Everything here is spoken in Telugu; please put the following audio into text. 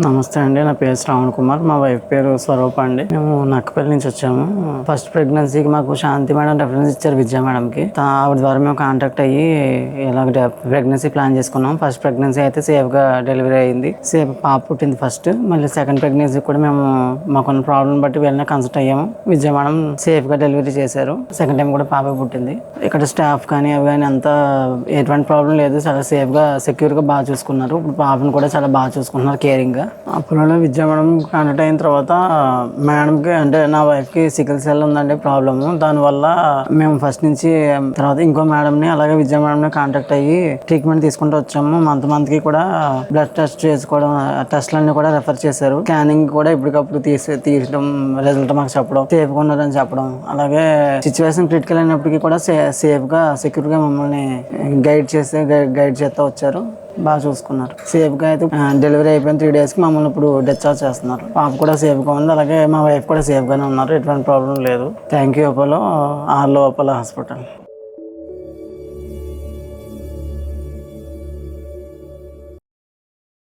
నమస్తే అండి, నా పేరు శ్రావణ్ కుమార్. మా వైఫ్ పేరు స్వరూప అండి. మేము నక్కపల్లి నుంచి వచ్చాము. ఫస్ట్ ప్రెగ్నెన్సీకి మాకు శాంతి మేడం రెఫరెన్స్ ఇచ్చారు, విద్యా మేడంకి. ఆవిడ ద్వారా మేము కాంటాక్ట్ అయ్యి ఇలాగ ప్రెగ్నెన్సీ ప్లాన్ చేసుకున్నాం. ఫస్ట్ ప్రెగ్నెన్సీ అయితే సేఫ్ గా డెలివరీ అయింది. సేఫ్ పాప పుట్టింది ఫస్ట్. మళ్ళీ సెకండ్ ప్రెగ్నెన్సీ కూడా మేము మాకున్న ప్రాబ్లం బట్టి వెళ్ళినా కన్సల్ట్ అయ్యాము. విద్యా మేడం సేఫ్ గా డెలివరీ చేశారు. సెకండ్ టైం కూడా పాప పుట్టింది. ఇక్కడ స్టాఫ్ కానీ అవి కానీ అంతా ఎటువంటి ప్రాబ్లం లేదు. చాలా సేఫ్ గా సెక్యూర్ గా బాగా చూసుకున్నారు. ఇప్పుడు పాపను కూడా చాలా బాగా చూసుకుంటున్నారు, కేరింగ్ గా. అప్పుడు విద్యా మేడం కాంటాక్ట్ అయిన తర్వాత మేడంకి అంటే నా వైఫ్కి సికిల్ సెల్ ఉందండి ప్రాబ్లము. దానివల్ల మేము ఫస్ట్ నుంచి తర్వాత ఇంకో మేడంని అలాగే విద్యా మేడంని కాంటాక్ట్ అయ్యి ట్రీట్మెంట్ తీసుకుంటూ వచ్చాము. మంత్కి కూడా బ్లడ్ టెస్ట్ చేసుకోవడం, టెస్ట్లన్నీ కూడా రెఫర్ చేశారు. స్కానింగ్ కూడా ఇప్పటికప్పుడు తీయడం, రిజల్ట్ మాకు చెప్పడం, సేఫ్గా ఉన్నారని చెప్పడం, అలాగే సిచ్యువేషన్ క్రిటికల్ అయినప్పటికీ కూడా సేఫ్గా సెక్యూర్గా మమ్మల్ని గైడ్ చేస్తూ వచ్చారు. బాగా చూసుకున్నారు. సేఫ్గా అయితే డెలివరీ అయిపోయిన 3 daysకి మమ్మల్ని ఇప్పుడు డిశ్చార్జ్ చేస్తున్నారు. పాప కూడా సేఫ్గా ఉంది, అలాగే మా వైఫ్ కూడా సేఫ్గానే ఉన్నారు. ఎటువంటి ప్రాబ్లం లేదు. Thank you Apollo hospital.